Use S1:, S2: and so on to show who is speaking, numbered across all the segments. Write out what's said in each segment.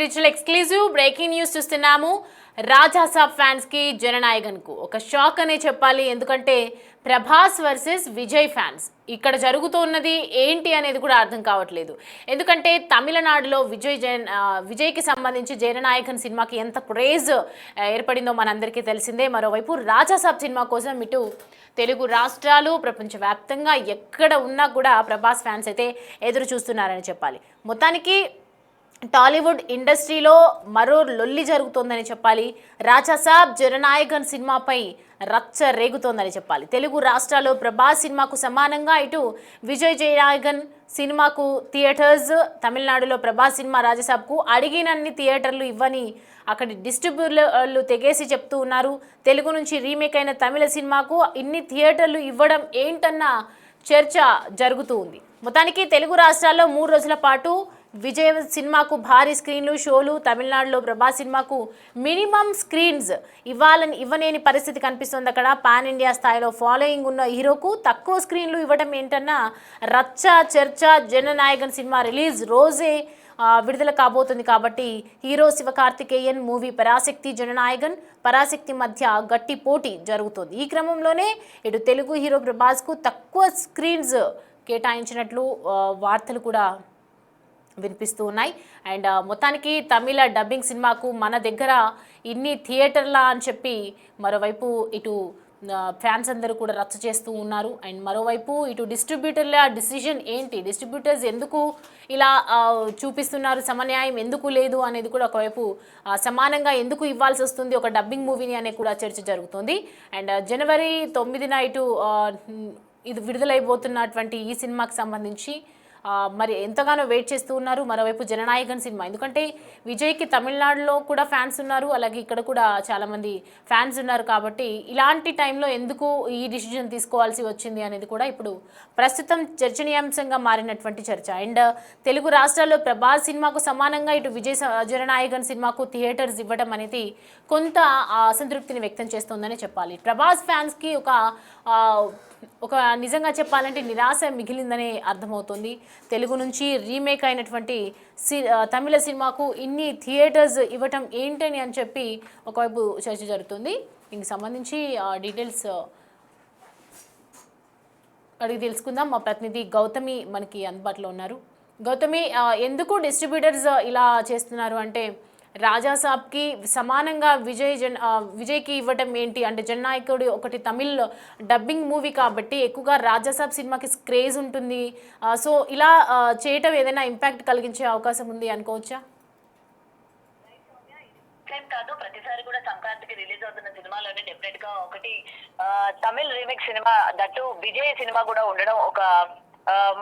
S1: Digital exclusive breaking news చూస్తున్నాము. Raja Saab fans కి జననాయకన్ కు ఒక షాక్ అనే చెప్పాలి. ఎందుకంటే ప్రభాస్ వర్సెస్ విజయ్ ఫ్యాన్స్ ఇక్కడ జరుగుతున్నది ఏంటి అనేది కూడా అర్థం కావట్లేదు. ఎందుకంటే తమిళనాడులో విజయ్కి సంబంధించి జననాయకన్ సినిమాకి ఎంత క్రేజ్ ఏర్పడిందో మనందరికీ తెలిసిందే. మరోవైపు రాజాసాబ్ సినిమా కోసం ఇటు తెలుగు రాష్ట్రాలు ప్రపంచవ్యాప్తంగా ఎక్కడ ఉన్నా కూడా ప్రభాస్ ఫ్యాన్స్ అయితే ఎదురు చూస్తున్నారని చెప్పాలి. మొత్తానికి టాలీవుడ్ ఇండస్ట్రీలో మరో లొల్లి జరుగుతోందని చెప్పాలి. రాజాసాబ్ జననాయకన్ సినిమాపై రచ్చ రేగుతోందని చెప్పాలి. తెలుగు రాష్ట్రాల్లో ప్రభాస్ సినిమాకు సమానంగా ఇటు విజయ్ జననాయకన్ సినిమాకు థియేటర్స్, తమిళనాడులో ప్రభాస్ సినిమా రాజాసాబ్కు అడిగినన్ని థియేటర్లు ఇవ్వని అక్కడి డిస్ట్రిబ్యూటర్లు తెగేసి చెప్తూ ఉన్నారు. తెలుగు నుంచి రీమేక్ అయిన తమిళ సినిమాకు ఇన్ని థియేటర్లు ఇవ్వడం ఏంటన్న చర్చ జరుగుతూ ఉంది. మొత్తానికి తెలుగు రాష్ట్రాల్లో 3 రోజుల పాటు విజయ్ సినిమాకు భారీ స్క్రీన్లు షోలు, తమిళనాడులో ప్రభాస్ సినిమాకు మినిమం స్క్రీన్స్ ఇవ్వలేని పరిస్థితి కనిపిస్తుంది. అక్కడ పాన్ ఇండియా స్థాయిలో ఫాలోయింగ్ ఉన్న హీరోకు తక్కువ స్క్రీన్లు ఇవ్వడం ఏంటన్నా రచ్చ చర్చ. జననాయకన్ సినిమా రిలీజ్ రోజే విడుదల కాబోతుంది కాబట్టి హీరో శివకార్తికేయన్ మూవీ పరాశక్తి మధ్య గట్టి పోటీ జరుగుతుంది. ఈ క్రమంలోనే ఇటు తెలుగు హీరో ప్రభాస్కు తక్కువ స్క్రీన్స్ కేటాయించినట్లు వార్తలు కూడా వినిపిస్తూ ఉన్నాయి. అండ్ మొత్తానికి తమిళ డబ్బింగ్ సినిమాకు మన దగ్గర ఇన్ని థియేటర్లా అని చెప్పి మరోవైపు ఇటు ఫ్యాన్స్ అందరూ కూడా రచ్చ చేస్తూ ఉన్నారు. అండ్ మరోవైపు ఇటు డిస్ట్రిబ్యూటర్ల డిసిజన్ ఏంటి, డిస్ట్రిబ్యూటర్స్ ఎందుకు ఇలా చూపిస్తున్నారు, సమన్యాయం ఎందుకు లేదు అనేది కూడా ఒకవైపు సమానంగా ఎందుకు ఇవ్వాల్సి వస్తుంది ఒక డబ్బింగ్ మూవీని అనే కూడా చర్చ జరుగుతుంది. అండ్ జనవరి 9న ఇటు ఇది విడుదలైపోతున్నటువంటి ఈ సినిమాకి సంబంధించి మరి ఎంతగానో వెయిట్ చేస్తూ ఉన్నారు. మరోవైపు జననాయకన్ సినిమా, ఎందుకంటే విజయ్కి తమిళనాడులో కూడా ఫ్యాన్స్ ఉన్నారు, అలాగే ఇక్కడ కూడా చాలామంది ఫ్యాన్స్ ఉన్నారు. కాబట్టి ఇలాంటి టైంలో ఎందుకు ఈ డిసిజన్ తీసుకోవాల్సి వచ్చింది అనేది కూడా ఇప్పుడు ప్రస్తుతం చర్చనీయాంశంగా మారినటువంటి చర్చ. అండ్ తెలుగు రాష్ట్రాల్లో ప్రభాస్ సినిమాకు సమానంగా ఇటు జననాయకన్ సినిమాకు థియేటర్స్ ఇవ్వడం అనేది కొంత అసంతృప్తిని వ్యక్తం చేస్తోందని చెప్పాలి. ప్రభాస్ ఫ్యాన్స్కి ఒక నిజంగా చెప్పాలంటే నిరాశ మిగిలిందనే అర్థమవుతుంది. తెలుగు నుంచి రీమేక్ అయినటువంటి తమిళ సినిమాకు ఇన్ని థియేటర్స్ ఇవ్వటం ఏంటని అని చెప్పి ఒకవైపు చర్చ జరుగుతుంది. దీనికి సంబంధించి డీటెయిల్స్ అడిగి తెలుసుకుందాం. మా ప్రతినిధి గౌతమి మనకి అందుబాటులో ఉన్నారు. గౌతమి, ఎందుకు డిస్ట్రిబ్యూటర్స్ ఇలా చేస్తున్నారు అంటే రాజాసాబ్కి సమానంగా విజయ్కి ఇవ్వటం ఏంటి అంటే జననాయకుడు ఒకటి తమిళ్ డబ్బింగ్ మూవీ కాబట్టి ఎక్కువగా రాజాసాబ్ సినిమాకి క్రేజ్ ఉంటుంది. సో ఇలా చేయటం ఏదైనా ఇంపాక్ట్ కలిగించే అవకాశం ఉంది అనుకోవచ్చా?
S2: కాదు, ప్రతిసారి కూడా సంక్రాంతికి రిలీజ్ అవుతున్న సినిమాలోనే డెఫినెట్ గా ఒకటి Tamil remake cinema, that Vijay cinema కూడా ఉండడం ఒక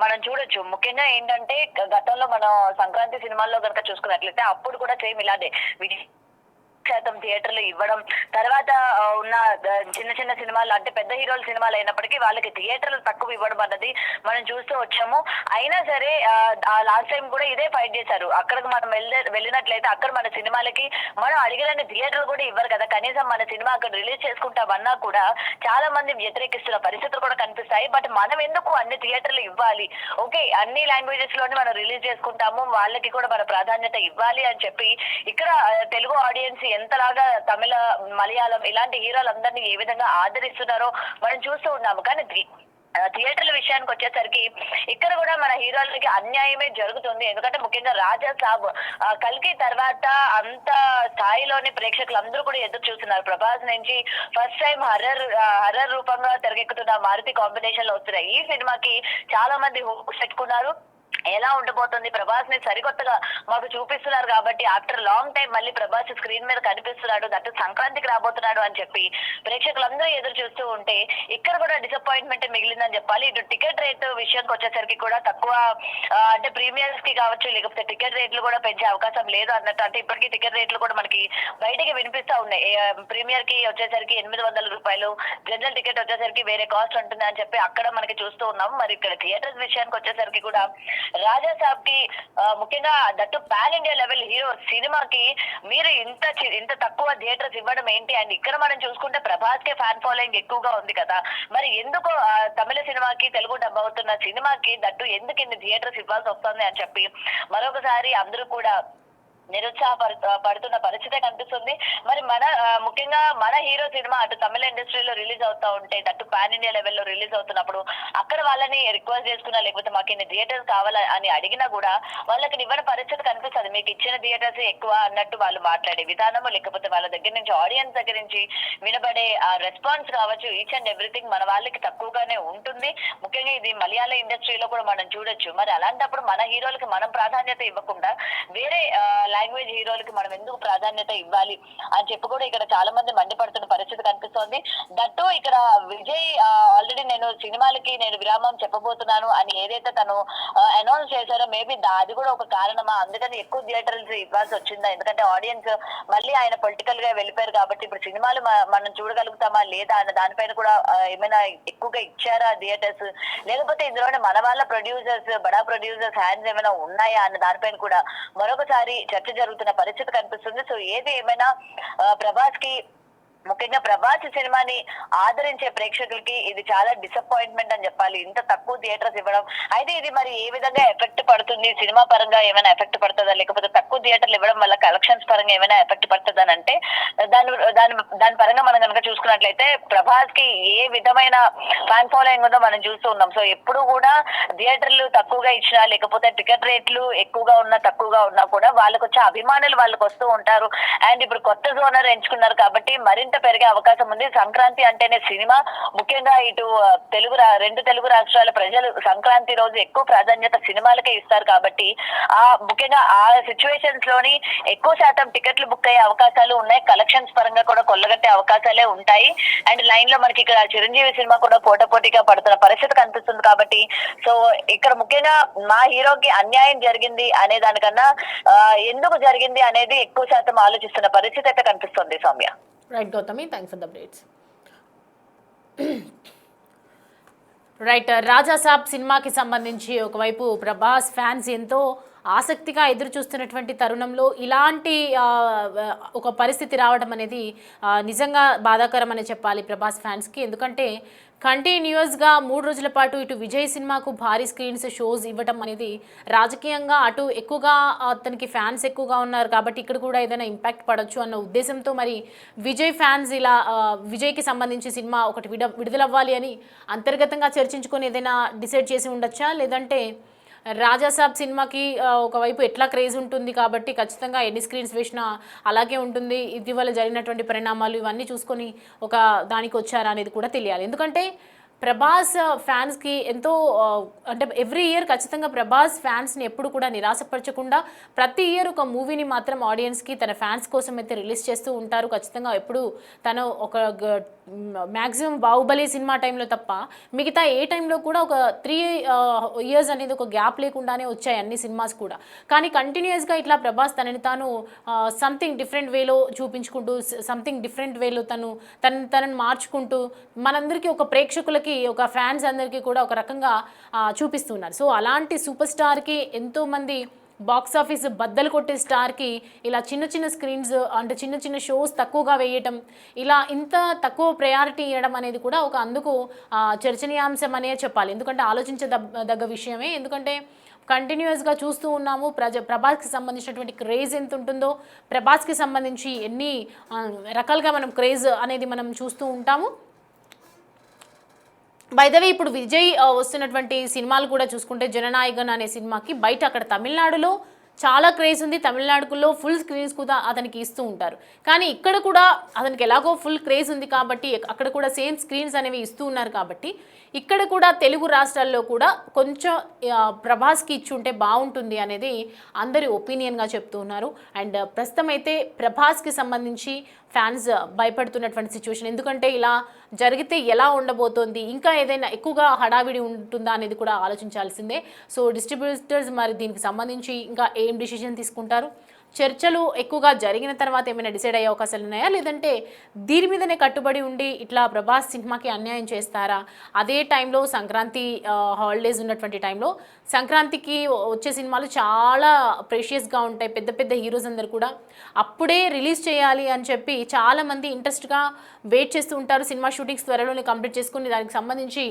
S2: మనం చూడొచ్చు. ముఖ్యంగా ఏంటంటే గతంలో మనం సంక్రాంతి సినిమాల్లో కనుక చూసుకున్నట్లయితే అప్పుడు కూడా సేమ్ ఇలానే విజయ్ శాతం థియేటర్లు ఇవ్వడం, తర్వాత ఉన్న చిన్న చిన్న సినిమాలు అంటే పెద్ద హీరోల సినిమాలు అయినప్పటికీ వాళ్ళకి థియేటర్లు తక్కువ ఇవ్వడం అన్నది మనం చూస్తూ వచ్చాము. అయినా సరే లాస్ట్ టైం కూడా ఇదే ఫైట్ చేశారు. అక్కడికి మనం వెళ్ళినట్లయితే అక్కడ మన సినిమాలకి మనం అడిగిన థియేటర్లు కూడా ఇవ్వరు కదా, కనీసం మన సినిమా అక్కడ రిలీజ్ చేసుకుంటామన్నా కూడా చాలా మంది వ్యతిరేకిస్తున్న పరిస్థితులు కూడా కనిపిస్తాయి. బట్ మనం ఎందుకు అన్ని థియేటర్లు ఇవ్వాలి, ఓకే అన్ని లాంగ్వేజెస్ లోనే మనం రిలీజ్ చేసుకుంటాము, వాళ్ళకి కూడా మన ప్రాధాన్యత ఇవ్వాలి అని చెప్పి ఇక్కడ తెలుగు ఆడియన్స్ ఎంతలాగా తమిళ, మలయాళం ఇలాంటి హీరోలందరినీ ఏ విధంగా ఆదరిస్తున్నారో మనం చూస్తూ ఉన్నాము. కానీ థియేటర్ల విషయానికి వచ్చేసరికి ఇక్కడ కూడా మన హీరోలకి అన్యాయమే జరుగుతుంది. ఎందుకంటే ముఖ్యంగా రాజాసాబ్ కల్కి తర్వాత అంత స్థాయిలోని ప్రేక్షకులందరూ కూడా ఎదురు చూస్తున్నారు. ప్రభాస్ నుంచి ఫస్ట్ టైం హర్రర్ రూపంగా తెరకెక్కుతున్న మారుతి కాంబినేషన్ లో వస్తున్న ఈ సినిమాకి చాలా మంది హోప్స్ పెట్టుకున్నారు. ఎలా ఉండబోతుంది, ప్రభాస్ ని సరికొత్తగా మాకు చూపిస్తున్నారు కాబట్టి ఆఫ్టర్ లాంగ్ టైం మళ్ళీ ప్రభాస్ స్క్రీన్ మీద కనిపిస్తున్నాడు, దట్టు సంక్రాంతికి రాబోతున్నాడు అని చెప్పి ప్రేక్షకులందరూ ఎదురు చూస్తూ ఉంటే ఇక్కడ కూడా డిసప్పాయింట్మెంట్ మిగిలిందని చెప్పాలి. ఇటు టికెట్ రేట్ విషయానికి వచ్చేసరికి కూడా తక్కువ, అంటే ప్రీమియర్స్ కి కావచ్చు లేకపోతే టికెట్ రేట్లు కూడా పెంచే అవకాశం లేదు అన్నట్టు. అంటే ఇప్పటికీ టికెట్ రేట్లు కూడా మనకి బయటికి వినిపిస్తా ఉన్నాయి. ప్రీమియర్ కి వచ్చేసరికి 800 రూపాయలు, జనరల్ టికెట్ వచ్చేసరికి వేరే కాస్ట్ ఉంటుంది అని చెప్పి అక్కడ మనకి చూస్తూ ఉన్నాం. మరి ఇక్కడ థియేటర్స్ విషయానికి వచ్చేసరికి కూడా రాజాసాబ్ కి ముఖ్యంగా that pan India level hero సినిమాకి మీరు ఇంత తక్కువ థియేటర్స్ ఇవ్వడం ఏంటి? అండ్ ఇక్కడ మనం చూసుకుంటే ప్రభాస్ కే ఫ్యాన్ ఫాలోయింగ్ ఎక్కువగా ఉంది కదా, మరి ఎందుకు తమిళ సినిమాకి తెలుగు డబ్ అవుతున్న సినిమాకి దట్టు ఎందుకు ఇన్ని థియేటర్స్ ఇవ్వాల్సి వస్తుంది అని చెప్పి మరొకసారి అందరూ కూడా పడుతున్న పరిస్థితే కనిపిస్తుంది. మరి ముఖ్యంగా మన హీరో సినిమా అటు తమిళ ఇండస్ట్రీలో రిలీజ్ అవుతా ఉంటే అటు పాన్ ఇండియా లెవెల్లో రిలీజ్ అవుతున్నప్పుడు అక్కడ వాళ్ళని రిక్వెస్ట్ చేసుకున్నా లేకపోతే మాకు ఇన్ని థియేటర్స్ కావాలా అని అడిగినా కూడా వాళ్ళకి ఇవ్వని పరిస్థితి కనిపిస్తుంది. మీకు ఇచ్చిన థియేటర్స్ ఎక్కువ అన్నట్టు వాళ్ళు మాట్లాడే విధానము, లేకపోతే వాళ్ళ దగ్గర నుంచి ఆడియన్స్ దగ్గర నుంచి వినబడే ఆ రెస్పాన్స్ కావచ్చు, ఈచ్ అండ్ ఎవ్రీథింగ్ మన వాళ్ళకి తక్కువగానే ఉంటుంది. ముఖ్యంగా ఇది మలయాళ ఇండస్ట్రీలో కూడా మనం చూడొచ్చు. మరి అలాంటప్పుడు మన హీరోలకి మనం ప్రాధాన్యత ఇవ్వకుండా వేరే లాంగ్వేజ్ హీరోలకి మనం ఎందుకు ప్రాధాన్యత ఇవ్వాలి అని చెప్పి కూడా ఇక్కడ చాలా మంది మండిపడుతున్న పరిస్థితి కనిపిస్తోంది. దట్టు ఇక్కడ విజయ్ ఆల్రెడీ నేను సినిమాలకి నేను విరామం చెప్పబోతున్నాను అని ఏదైతే తను అనౌన్స్ చేశారో మేబీ అది కూడా ఒక కారణమా, అందుకని ఎక్కువ థియేటర్స్ ఇవ్వాల్సి వచ్చిందా? ఎందుకంటే ఆడియన్స్ మళ్ళీ ఆయన పొలిటికల్ గా వెళ్ళిపోయారు కాబట్టి ఇప్పుడు సినిమాలు మనం చూడగలుగుతామా లేదా అన్న దానిపైన కూడా ఏమైనా ఎక్కువగా ఇచ్చారా థియేటర్స్, లేకపోతే ఇందులోనే మన వాళ్ళ ప్రొడ్యూసర్స్ బడా ప్రొడ్యూసర్స్ హ్యాండ్స్ ఏమైనా ఉన్నాయా అన్న దానిపైన కూడా మరొకసారి చర్చ జరుగుతున్న పరిస్థితి కనిపిస్తుంది. సో ఏది ఏమైనా ప్రభాస్ కి, ముఖ్యంగా ప్రభాస్ సినిమాని ఆదరించే ప్రేక్షకులకి ఇది చాలా డిసప్పాయింట్మెంట్ అని చెప్పాలి, ఇంత తక్కువ థియేటర్స్ ఇవ్వడం. అయితే ఇది మరి ఏ విధంగా ఎఫెక్ట్ పడుతుంది, సినిమా పరంగా ఏమైనా ఎఫెక్ట్ పడుతుందా, లేకపోతే తక్కువ థియేటర్లు ఇవ్వడం వల్ల కలెక్షన్స్ పరంగా ఏమైనా ఎఫెక్ట్ పడుతుందా అని అంటే దాని పరంగా మనం కనుక చూసుకున్నట్లయితే ప్రభాస్ కి ఏ విధమైన ఫ్యాన్ ఫాలోయింగ్ ఉందో మనం చూస్తూ ఉన్నాం. సో ఎప్పుడు కూడా థియేటర్లు తక్కువగా ఇచ్చినా లేకపోతే టికెట్ రేట్లు ఎక్కువగా ఉన్నా తక్కువగా ఉన్నా కూడా వాళ్ళకి వచ్చే అభిమానులు వాళ్ళకి వస్తూ ఉంటారు. అండ్ ఇప్పుడు కొత్త జోనర్ ఎంచుకున్నారు కాబట్టి మరింత పెరిగే అవకాశం ఉంది. సంక్రాంతి అంటేనే సినిమా, ముఖ్యంగా ఇటు రెండు తెలుగు రాష్ట్రాల ప్రజలు సంక్రాంతి రోజు ఎక్కువ ప్రాధాన్యత సినిమాలకే ఇస్తారు కాబట్టి ముఖ్యంగా ఆ సిచ్యువేషన్స్ లోని ఎక్కువ శాతం టికెట్లు బుక్ అయ్యే అవకాశాలు ఉన్నాయి. కలెక్షన్స్ పరంగా కూడా కొల్లగట్టే అవకాశాలే ఉంటాయి. అండ్ లైన్ లో మనకి ఇక్కడ చిరంజీవి సినిమా కూడా పోటాపోటీగా పడుతున్న పరిస్థితి కనిపిస్తుంది కాబట్టి సో ఇక్కడ ముఖ్యంగా మా హీరోకి అన్యాయం జరిగింది అనే దానికన్నా ఎందుకు జరిగింది అనేది ఎక్కువ శాతం ఆలోచిస్తున్న పరిస్థితి అయితే కనిపిస్తుంది. Soumya.
S1: Right Gautami, thanks for the updates. Right, Rajasaab సినిమాకి సంబంధించి ఒకవైపు ప్రభాస్ ఫ్యాన్స్ ఎంతో ఆసక్తిగా ఎదురు చూస్తున్నటువంటి తరుణంలో ఇలాంటి ఒక పరిస్థితి రావడం అనేది నిజంగా బాధాకరం అని చెప్పాలి ప్రభాస్ ఫ్యాన్స్కి. ఎందుకంటే కంటిన్యూస్గా 3 రోజుల పాటు ఇటు విజయ్ సినిమాకు భారీ స్క్రీన్స్ షోస్ ఇవ్వడం అనేది రాజకీయంగా అటు ఎక్కువగా అతనికి ఫ్యాన్స్ ఎక్కువగా ఉన్నారు కాబట్టి ఇక్కడ కూడా ఏదైనా ఇంపాక్ట్ పడవచ్చు అన్న ఉద్దేశంతో మరి విజయ్ ఫ్యాన్స్ ఇలా విజయ్కి సంబంధించి సినిమా ఒకటి విడుదలవ్వాలి అని అంతర్గతంగా చర్చించుకొని ఏదైనా డిసైడ్ చేసి ఉండొచ్చా, లేదంటే రాజాసాబ్ సినిమాకి ఒకవైపు ఎట్లా క్రేజ్ ఉంటుంది కాబట్టి ఖచ్చితంగా ఎన్ని స్క్రీన్స్ వేసినా అలాగే ఉంటుంది, ఇటీవల జరిగినటువంటి పరిణామాలు ఇవన్నీ చూసుకొని ఒక దానికి వచ్చారా అనేది కూడా తెలియాలి. ఎందుకంటే ప్రభాస్ ఫ్యాన్స్కి ఎంతో అంటే ఎవ్రీ ఇయర్ ఖచ్చితంగా ప్రభాస్ ఫ్యాన్స్ని ఎప్పుడు కూడా నిరాశపరచకుండా ప్రతి ఇయర్ ఒక మూవీని మాత్రం ఆడియన్స్కి తన ఫ్యాన్స్ కోసం అయితే రిలీజ్ చేస్తూ ఉంటారు. ఖచ్చితంగా ఎప్పుడు తను ఒక మ్యాక్సిమం బాహుబలి సినిమా టైంలో తప్ప మిగతా ఏ టైంలో కూడా ఒక 3 years అనేది ఒక గ్యాప్ లేకుండానే వచ్చాయి అన్ని సినిమాస్ కూడా. కానీ కంటిన్యూస్గా ఇట్లా ప్రభాస్ తనని తాను సంథింగ్ డిఫరెంట్ వేలో చూపించుకుంటూ సంథింగ్ డిఫరెంట్ వేలో తనని మార్చుకుంటూ మనందరికీ ఒక ప్రేక్షకులకి ఒక ఫ్యాన్స్ అందరికీ కూడా ఒక రకంగా చూపిస్తున్నారు. సో అలాంటి సూపర్ స్టార్కి ఎంతోమంది బాక్స్ ఆఫీస్ బద్దలు కొట్టే స్టార్కి ఇలా చిన్న చిన్న స్క్రీన్స్ అంటే చిన్న చిన్న షోస్ తక్కువగా వేయటం, ఇలా ఇంత తక్కువ ప్రయారిటీ ఇవ్వడం అనేది కూడా ఒక అందుకు చర్చనీయాంశం అనే చెప్పాలి. ఎందుకంటే ఆలోచించదగ్గ విషయమే. ఎందుకంటే కంటిన్యూస్గా చూస్తూ ఉన్నాము ప్రభాస్కి సంబంధించినటువంటి క్రేజ్ ఎంత ఉంటుందో, ప్రభాస్కి సంబంధించి ఎన్ని రకాలుగా మనం క్రేజ్ అనేది మనం చూస్తూ ఉంటాము. బై ద వే ఇప్పుడు విజయ్ వస్తున్నటువంటి సినిమాలు కూడా చూసుకుంటే జననాయకన్ అనే సినిమాకి బయట అక్కడ తమిళనాడులో చాలా క్రేజ్ ఉంది, తమిళనాడులో ఫుల్ స్క్రీన్స్ కూడా అతనికి ఇస్తూ ఉంటారు. కానీ ఇక్కడ కూడా అతనికి ఎలాగో ఫుల్ క్రేజ్ ఉంది కాబట్టి అక్కడ కూడా సేమ్ స్క్రీన్స్ అనేవి ఇస్తూ ఉన్నారు కాబట్టి ఇక్కడ కూడా తెలుగు రాష్ట్రాల్లో కూడా కొంచెం ప్రభాస్కి ఇచ్చి ఉంటే బాగుంటుంది అనేది అందరి ఒపీనియన్గా చెప్తూ ఉన్నారు. అండ్ ప్రస్తుతం అయితే ప్రభాస్కి సంబంధించి ఫ్యాన్స్ భయపడుతున్నటువంటి సిచ్యువేషన్. ఎందుకంటే ఇలా జరిగితే ఎలా ఉండబోతోంది, ఇంకా ఏదైనా ఎక్కువగా హడావిడి ఉంటుందా అనేది కూడా ఆలోచించాల్సిందే. సో డిస్ట్రిబ్యూటర్స్ మరి దీనికి సంబంధించి ఇంకా ఏం డిసిషన్ తీసుకుంటారు, చర్చలు ఎక్కువగా జరిగిన తర్వాత ఏమైనా డిసైడ్ అయ్యే అవకాశాలు ఉన్నాయా, లేదంటే దీని మీదనే కట్టుబడి ఉండి ఇట్లా ప్రభాస్ సినిమాకి అన్యాయం చేస్తారా? అదే టైంలో సంక్రాంతి హాలిడేస్ ఉన్నటువంటి టైంలో సంక్రాంతికి వచ్చే సినిమాలు చాలా ప్రెషియస్గా ఉంటాయి. పెద్ద పెద్ద హీరోస్ అందరు కూడా అప్పుడే రిలీజ్ చేయాలి అని చెప్పి చాలామంది ఇంట్రెస్ట్గా వెయిట్ చేస్తూ ఉంటారు. సినిమా షూటింగ్స్ త్వరలోనే కంప్లీట్ చేసుకుని దానికి సంబంధించి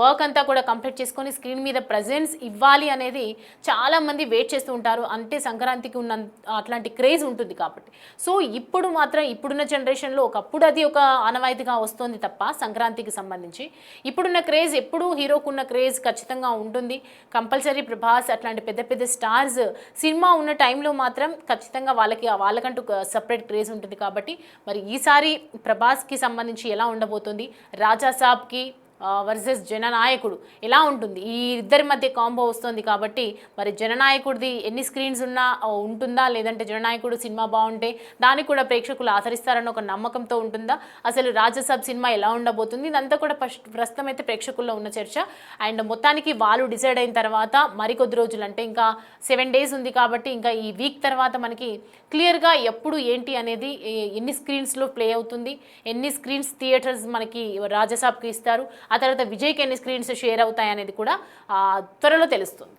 S1: వర్క్ అంతా కూడా కంప్లీట్ చేసుకొని స్క్రీన్ మీద ప్రజెన్స్ ఇవ్వాలి అనేది చాలామంది వెయిట్ చేస్తూ ఉంటారు. అంటే సంక్రాంతికి ఉన్న అట్లాంటి క్రేజ్ ఉంటుంది కాబట్టి. సో ఇప్పుడు మాత్రం ఇప్పుడున్న జనరేషన్లో ఒకప్పుడు అది ఒక ఆనవాయితీగా వస్తుంది తప్ప సంక్రాంతికి సంబంధించి ఇప్పుడున్న క్రేజ్ ఎప్పుడు హీరోకున్న క్రేజ్ ఖచ్చితంగా ఉంటుంది. కంపల్సరీ ప్రభాస్ అట్లాంటి పెద్ద పెద్ద స్టార్స్ సినిమా ఉన్న టైంలో మాత్రం ఖచ్చితంగా వాళ్ళకంటూ సపరేట్ క్రేజ్ ఉంటుంది కాబట్టి మరి ఈసారి ప్రభాస్కి సంబంధించి ఎలా ఉండబోతుంది, రాజా సాబ్కి వర్సెస్ జననాయకుడు ఎలా ఉంటుంది, ఈ ఇద్దరి మధ్య కాంబో వస్తుంది కాబట్టి మరి జననాయకుడిది ఎన్ని స్క్రీన్స్ ఉన్నా ఉంటుందా, లేదంటే జననాయకుడు సినిమా బాగుంటే దానికి కూడా ప్రేక్షకులు ఆదరిస్తారన్న ఒక నమ్మకంతో ఉంటుందా, అసలు రాజసాబ్ సినిమా ఎలా ఉండబోతుంది, ఇదంతా కూడా ప్రస్తుతం అయితే ప్రేక్షకుల్లో ఉన్న చర్చ. అండ్ మొత్తానికి వాళ్ళు డిసైడ్ అయిన తర్వాత మరికొద్ది రోజులు అంటే ఇంకా 7 days ఉంది కాబట్టి ఇంకా ఈ వీక్ తర్వాత మనకి క్లియర్గా ఎప్పుడు ఏంటి అనేది ఎన్ని స్క్రీన్స్లో ప్లే అవుతుంది, ఎన్ని స్క్రీన్స్ థియేటర్స్ మనకి రాజసాబ్కి ఇస్తారు, ఆ తర్వాత విజయ్కి ఎన్ని స్క్రీన్స్ షేర్ అవుతాయి అనేది కూడా త్వరలో తెలుస్తుంది.